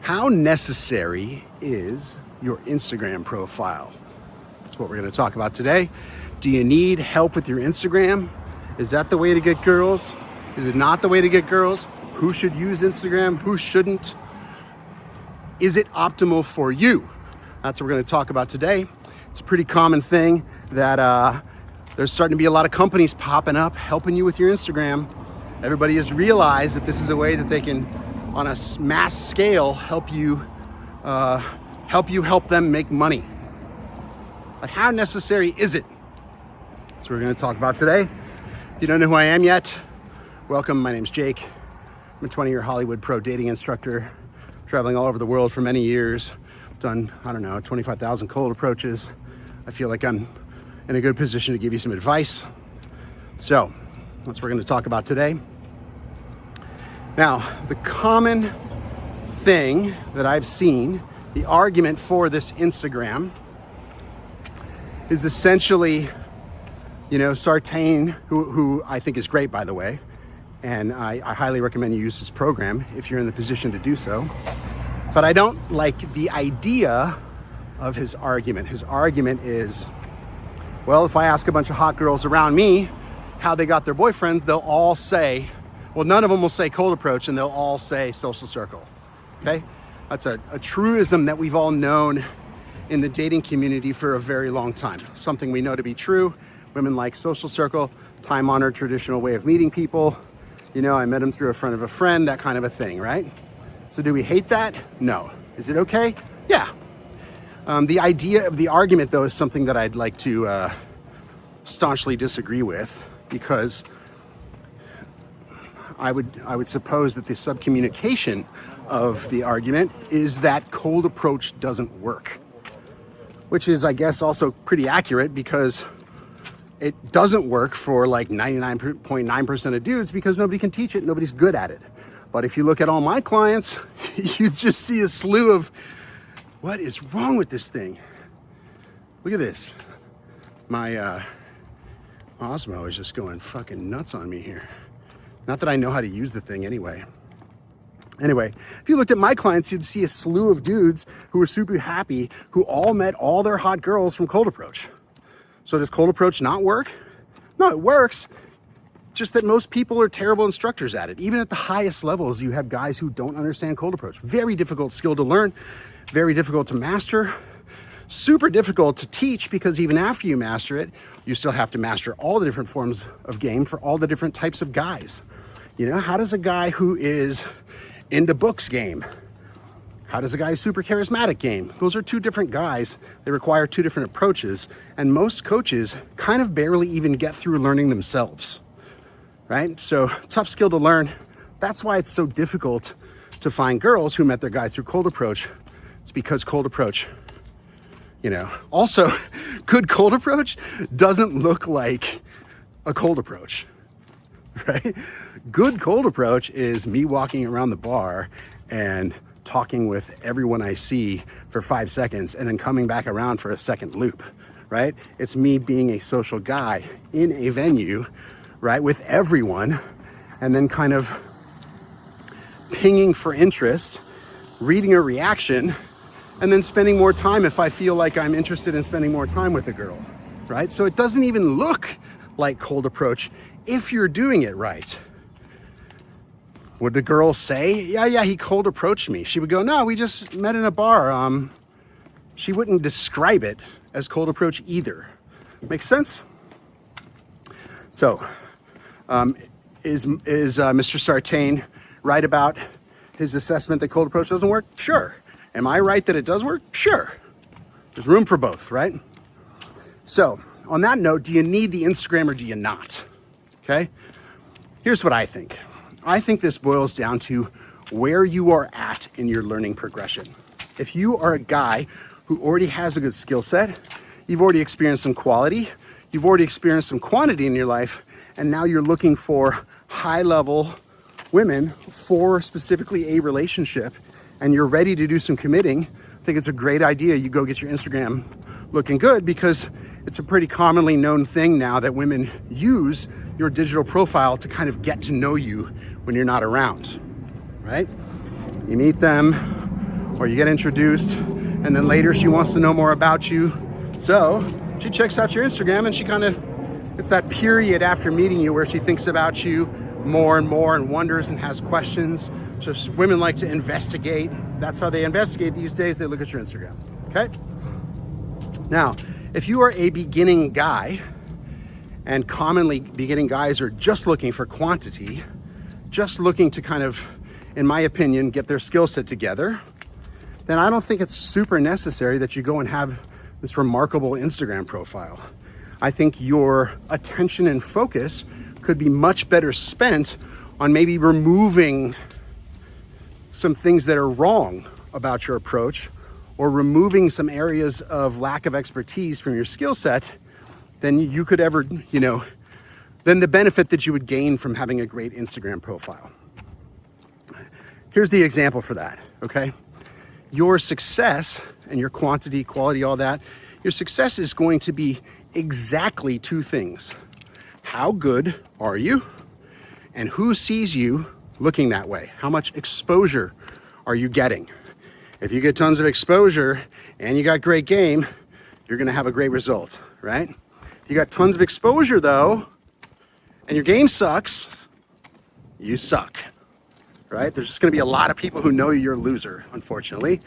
How necessary is your Instagram profile? That's what we're going to talk about today. Do you need help with your Instagram? Is that the way to get girls? Is it not the way to get girls? Who should use Instagram? Who shouldn't? Is it optimal for you? That's what we're going to talk about today. It's a pretty common thing that there's starting to be a lot of companies popping up helping you with your Instagram. Everybody has realized that this is a way that they can, on a mass scale, help you help them make money. But how necessary is it? That's what we're going to talk about today. If you don't know who I am yet, welcome. My name's Jake. I'm a 20-year Hollywood pro dating instructor, traveling all over the world for many years. Done, 25,000 cold approaches. I feel like I'm in a good position to give you some advice. So that's what we're going to talk about today. Now, the common thing that I've seen, the argument for this Instagram, is essentially, Sartain, who I think is great, by the way, and I highly recommend you use this program if you're in the position to do so. But I don't like the idea of his argument. His argument is, well, if I ask a bunch of hot girls around me how they got their boyfriends, they'll all say, well, none of them will say cold approach, and they'll all say social circle, okay? That's a truism that we've all known in the dating community for a very long time. Something we know to be true. Women like social circle, time-honored traditional way of meeting people. I met him through a friend of a friend, that kind of a thing, right? So do we hate that? No. Is it okay? Yeah. The idea of the argument, though, is something that I'd like to staunchly disagree with, because I would suppose that the subcommunication of the argument is that cold approach doesn't work, which is, I guess, also pretty accurate, because it doesn't work for like 99.9% of dudes because nobody can teach it, nobody's good at it. But if you look at all my clients, you just see a slew of, what is wrong with this thing? Look at this. My Osmo is just going fucking nuts on me here. Not that I know how to use the thing anyway. Anyway, if you looked at my clients, you'd see a slew of dudes who were super happy, who all met all their hot girls from cold approach. So does cold approach not work? No, it works. Just that most people are terrible instructors at it. Even at the highest levels, you have guys who don't understand cold approach. Very difficult skill to learn, very difficult to master, super difficult to teach, because even after you master it, you still have to master all the different forms of game for all the different types of guys. How does a guy who is into books game? How does a guy who's super charismatic game? Those are two different guys. They require two different approaches, and most coaches kind of barely even get through learning themselves. Right? So tough skill to learn. That's why it's so difficult to find girls who met their guys through cold approach. It's because cold approach, also good cold approach doesn't look like a cold approach, right? Good cold approach is me walking around the bar and talking with everyone I see for 5 seconds and then coming back around for a second loop, right? It's me being a social guy in a venue, right, with everyone, and then kind of pinging for interest, reading a reaction, and then spending more time if I feel like I'm interested in spending more time with a girl, right? So it doesn't even look like cold approach if you're doing it right. Would the girl say, yeah, he cold approached me? She would go, no, we just met in a bar. She wouldn't describe it as cold approach either. Makes sense? So, is Mr. Sartain right about his assessment that cold approach doesn't work? Sure. Am I right that it does work? Sure. There's room for both, right? So, on that note, do you need the Instagram or do you not? Okay? Here's what I think. I think this boils down to where you are at in your learning progression. If you are a guy who already has a good skill set, you've already experienced some quality, you've already experienced some quantity in your life, and now you're looking for high-level women for specifically a relationship, and you're ready to do some committing, I think it's a great idea you go get your Instagram looking good, because it's a pretty commonly known thing now that women use your digital profile to kind of get to know you when you're not around, right? You meet them, or you get introduced, and then later she wants to know more about you. So she checks out your Instagram, and it's that period after meeting you where she thinks about you more and more and wonders and has questions. Just women like to investigate. That's how they investigate these days. They look at your Instagram, okay? Now, if you are a beginning guy, and commonly beginning guys are just looking for quantity, just looking to kind of, in my opinion, get their skill set together, then I don't think it's super necessary that you go and have this remarkable Instagram profile. I think your attention and focus could be much better spent on maybe removing some things that are wrong about your approach, or removing some areas of lack of expertise from your skill set than you could ever, than the benefit that you would gain from having a great Instagram profile. Here's the example for that, okay? Your success and your quantity, quality, all that, your success is going to be exactly two things. How good are you? And who sees you looking that way? How much exposure are you getting? If you get tons of exposure and you got great game, you're gonna have a great result, right? If you got tons of exposure though, and your game sucks, you suck, right? There's just gonna be a lot of people who know you're a loser, unfortunately.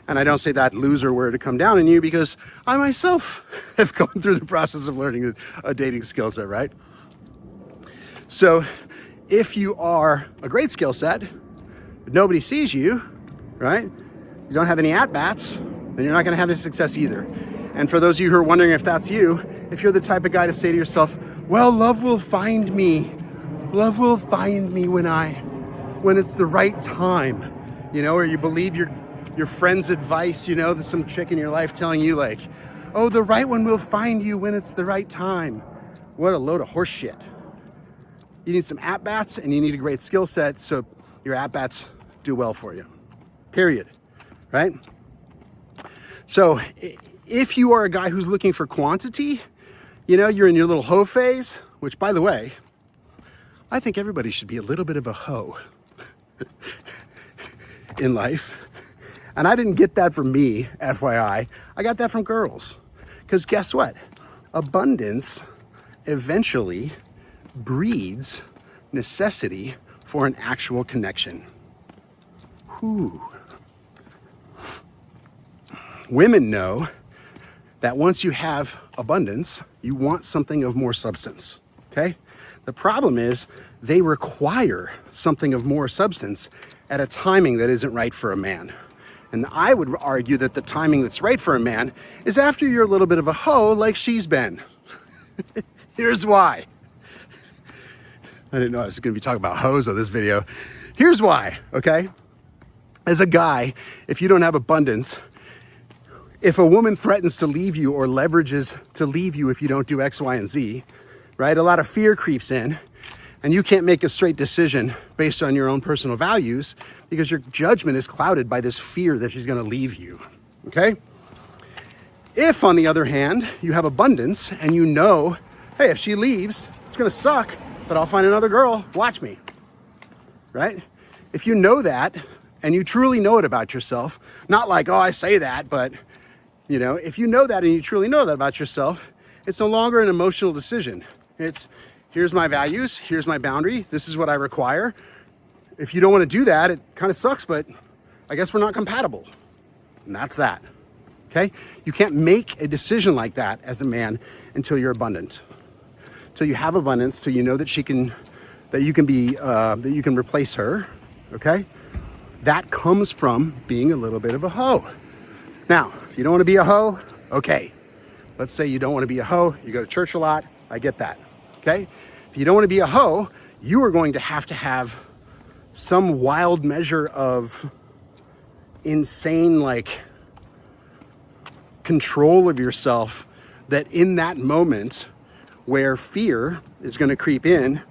And I don't say that loser word to come down on you, because I myself have gone through the process of learning a dating skill set, right? So if you are a great skill set, but nobody sees you, right? You don't have any at-bats, then you're not gonna have any success either. And for those of you who are wondering if that's you, if you're the type of guy to say to yourself, well, love will find me. Love will find me when it's the right time, or you believe your friend's advice, there's some chick in your life telling you like, oh, the right one will find you when it's the right time. What a load of horse shit. You need some at-bats and you need a great skill set so your at-bats do well for you, period, right? So if you are a guy who's looking for quantity, you're in your little hoe phase, which, by the way, I think everybody should be a little bit of a hoe in life. And I didn't get that from me, FYI. I got that from girls. Because guess what? Abundance eventually breeds necessity for an actual connection. Whew. Women know that once you have abundance, you want something of more substance, okay? The problem is they require something of more substance at a timing that isn't right for a man. And I would argue that the timing that's right for a man is after you're a little bit of a hoe like she's been. Here's why. I didn't know I was going to be talking about hoes on this video. Here's why, okay? As a guy, if you don't have abundance, if a woman threatens to leave you or leverages to leave you if you don't do X, Y, and Z, right? A lot of fear creeps in, and you can't make a straight decision based on your own personal values because your judgment is clouded by this fear that she's going to leave you, okay? If, on the other hand, you have abundance and you know, hey, if she leaves, it's going to suck, but I'll find another girl, watch me, right? If you know that and you truly know it about yourself, not like, oh, I say that, but if you know that and you truly know that about yourself, it's no longer an emotional decision. It's, here's my values, here's my boundary, this is what I require. If you don't want to do that, it kind of sucks, but I guess we're not compatible. And that's that, okay? You can't make a decision like that as a man until you're abundant. Until you have abundance, so you know that you can replace her, okay? That comes from being a little bit of a hoe. Now, if you don't want to be a hoe, okay. Let's say you don't want to be a hoe, you go to church a lot, I get that, okay? If you don't want to be a hoe, you are going to have some wild measure of insane, control of yourself that in that moment where fear is going to creep in,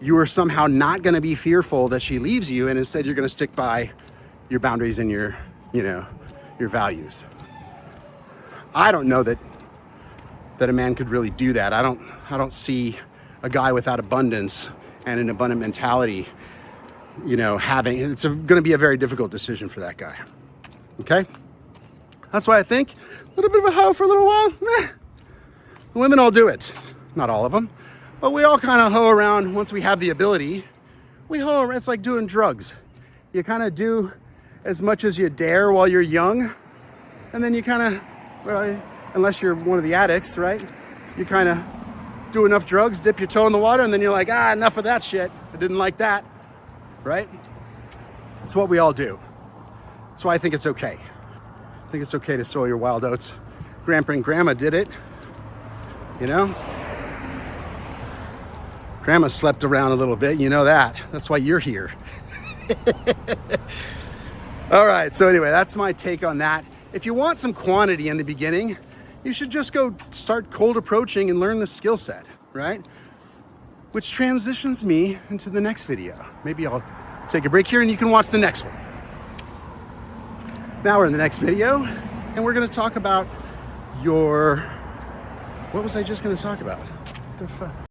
you are somehow not going to be fearful that she leaves you, and instead you're going to stick by your boundaries and your values. I don't know that a man could really do that. I don't see a guy without abundance and an abundant mentality, it's going to be a very difficult decision for that guy. Okay? That's why I think a little bit of a hoe for a little while, the women all do it. Not all of them, but we all kind of hoe around once we have the ability. We hoe around, it's like doing drugs. You kind of do as much as you dare while you're young, and then you kind of, well, unless you're one of the addicts, right? You kind of do enough drugs, dip your toe in the water, and then you're like, enough of that shit. I didn't like that, right? It's what we all do. That's why I think it's okay. I think it's okay to sow your wild oats. Grandpa and Grandma did it, you know? Grandma slept around a little bit, you know that. That's why you're here. All right, so anyway, that's my take on that. If you want some quantity in the beginning, you should just go start cold approaching and learn the skill set, right? Which transitions me into the next video. Maybe I'll take a break here and you can watch the next one. Now we're in the next video and we're gonna talk about what was I just gonna talk about? What the fuck?